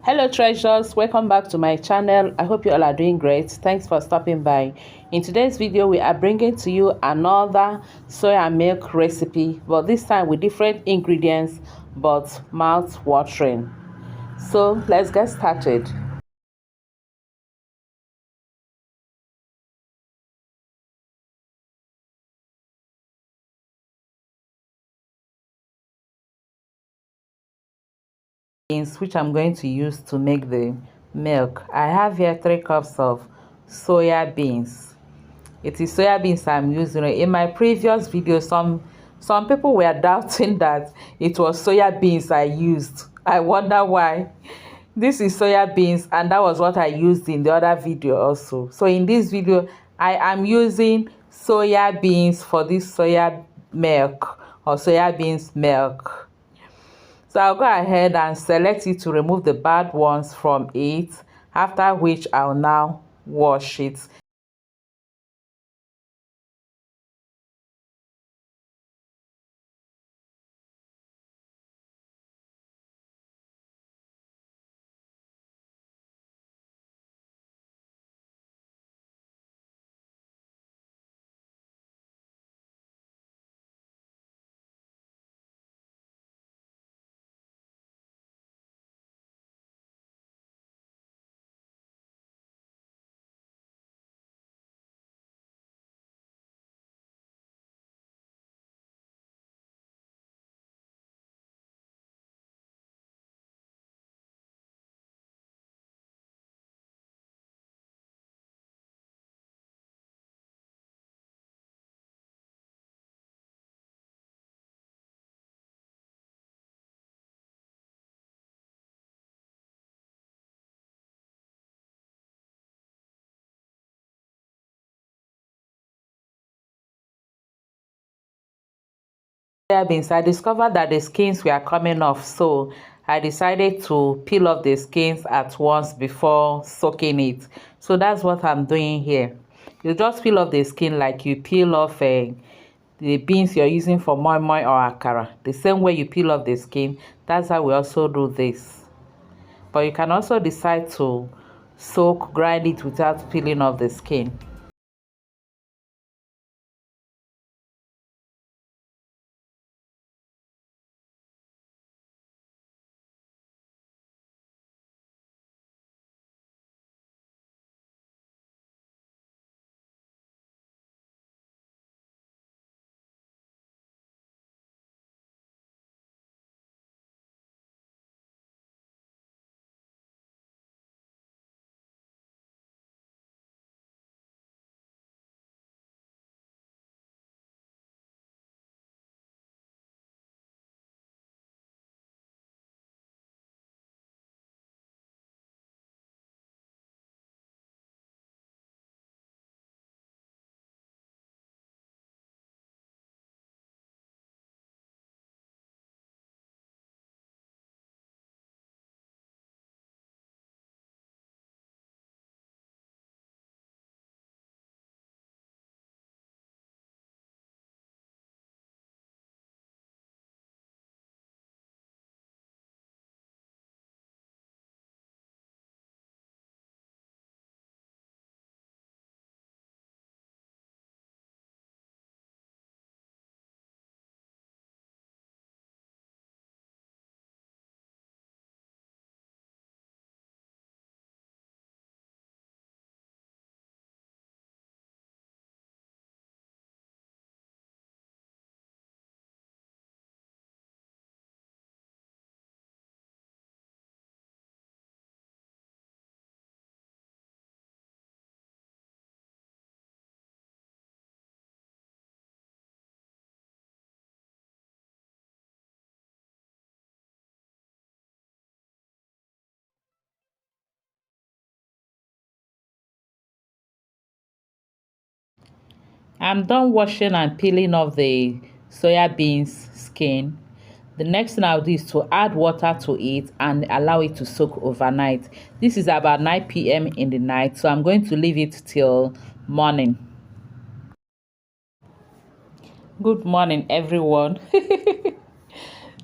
Hello treasures, welcome back to my channel. I hope you all are doing great. Thanks for stopping by. In today's video we are bringing to you another soya milk recipe, but this time with different ingredients but mouth watering. So let's get started. Which I'm going to use to make the milk. I have here 3 cups of soya beans. It is soya beans I'm using. In my previous video, some people were doubting that it was soya beans I used. I wonder why. This is soya beans, and that was what I used in the other video also. So in this video I am using soya beans for this soya milk or soya beans milk. So I'll go ahead and select it to remove the bad ones from it, after which I'll now wash it. Soya beans, I discovered that the skins were coming off, so I decided to peel off the skins at once before soaking it. So that's what I'm doing here. You just peel off the skin like you peel off the beans you're using for moi moi or akara. The same way you peel off the skin, that's how we also do this. But you can also decide to grind it without peeling off the skin. I'm done washing and peeling off the soya beans skin. The next thing I'll do is to add water to it and allow it to soak overnight. This is about 9 p.m. in the night, so I'm going to leave it till morning. Good morning, everyone.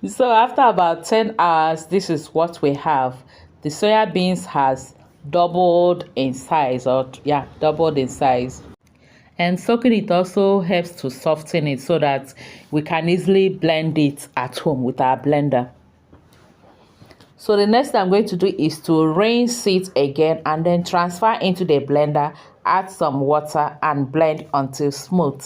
So after about 10 hours, this is what we have. the soya beans has doubled in size, or yeah, doubled in size. And soaking it also helps to soften it so that we can easily blend it at home with our blender. So the next thing I'm going to do is to rinse it again and then transfer into the blender, add some water and blend until smooth.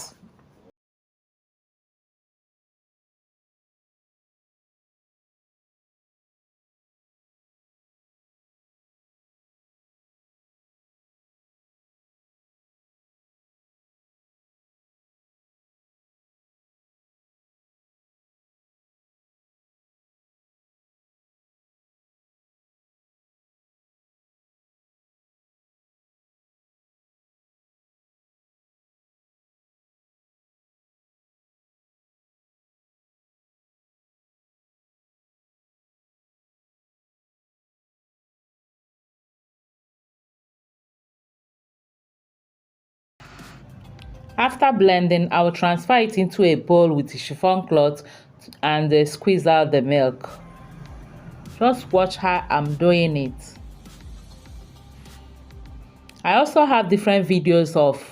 After blending, I will transfer it into a bowl with a chiffon cloth and squeeze out the milk. Just watch how I'm doing it. I also have different videos of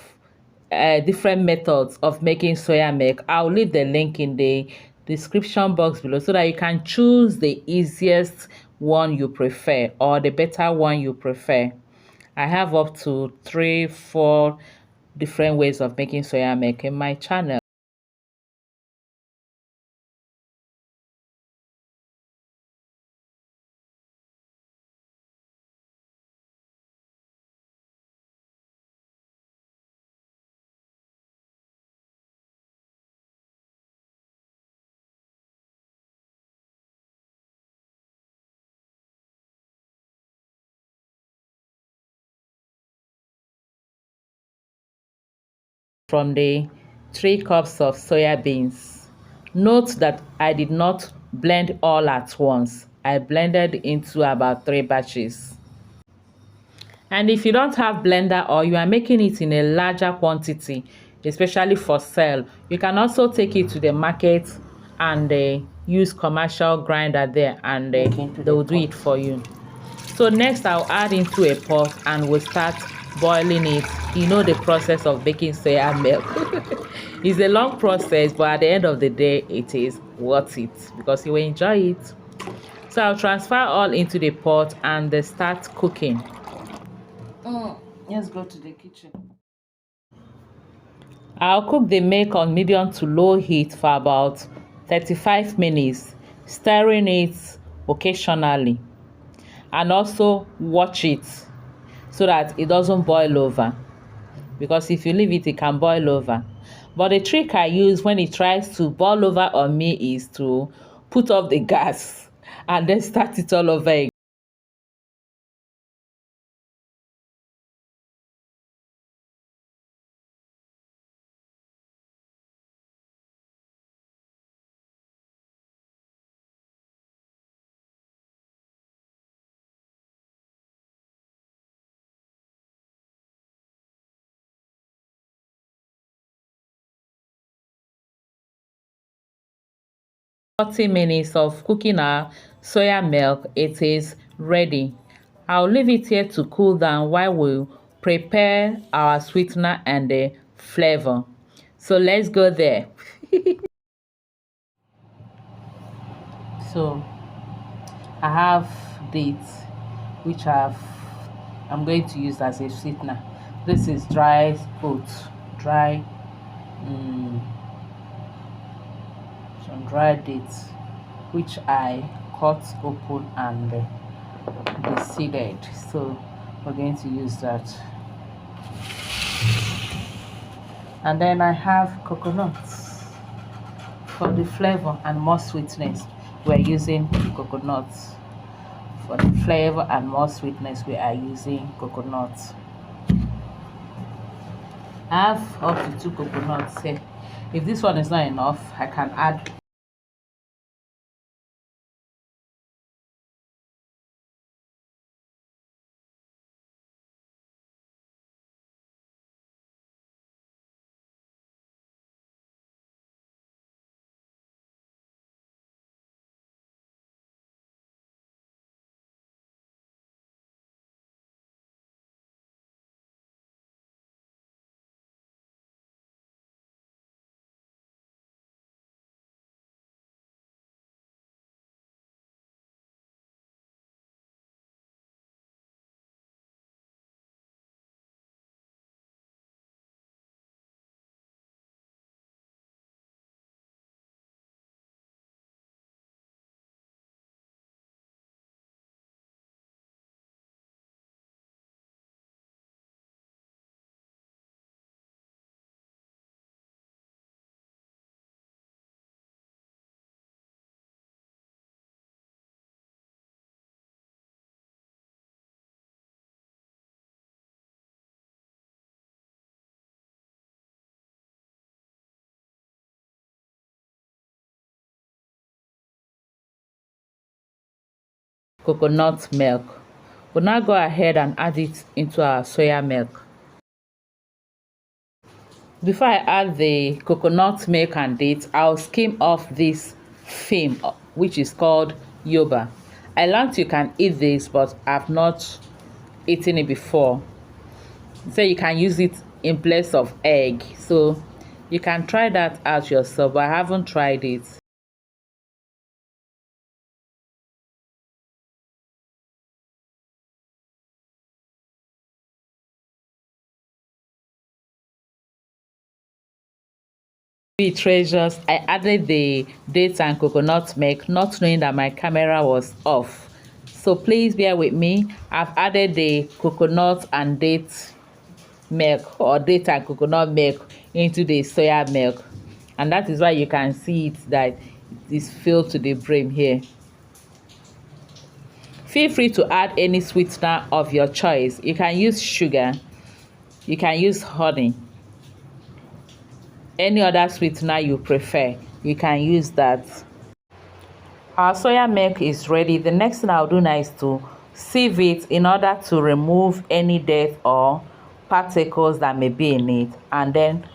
different methods of making soya milk. I'll leave the link in the description box below so that you can choose the easiest one you prefer or the better one you prefer. I have up to 3-4 different ways of making soya milk in my channel. From the 3 cups of soya beans. Note that I did not blend all at once. I blended into about 3 batches. And if you don't have blender or you are making it in a larger quantity, especially for sale, you can also take it to the market and use commercial grinder there, and they will do it for you. So next I'll add into a pot and we'll start boiling it. You know the process of making soya milk. It's a long process, but at the end of the day, it is worth it because you will enjoy it. So I'll transfer all into the pot and start cooking. Let's go to the kitchen. I'll cook the milk on medium to low heat for about 35 minutes, stirring it occasionally, and also watch it so that it doesn't boil over, because if you leave it, it can boil over. But the trick I use when it tries to boil over on me is to put off the gas and then start it all over again. 40 minutes of cooking our soya milk, it is ready. I'll leave it here to cool down while we prepare our sweetener and the flavor. So let's go there. So I have dates which I'm going to use as a sweetener. This is dry oats, dry some dry dates which I cut open and de-seeded. So we're going to use that. And then I have coconuts for the flavor and more sweetness. We're using coconuts. For the flavor and more sweetness, we are using coconuts. I have up to 2 coconuts here. If this one is not enough, I can add coconut milk. We'll now go ahead and add it into our soya milk. Before I add the coconut milk and dates, I'll skim off this film, which is called yoba. I learned you can eat this, but I've not eaten it before. So you can use it in place of egg. So you can try that out yourself, but I haven't tried it. Treasures, I added the dates and coconut milk, not knowing that my camera was off. So please bear with me. I've added the coconut and date milk, or date and coconut milk, into the soya milk, and that is why you can see it that it is filled to the brim here. Feel free to add any sweetener of your choice. You can use sugar, you can use honey, any other sweetener you prefer, you can use that. Our soya milk is ready. The next thing I'll do now is to sieve it in order to remove any dirt or particles that may be in it, and then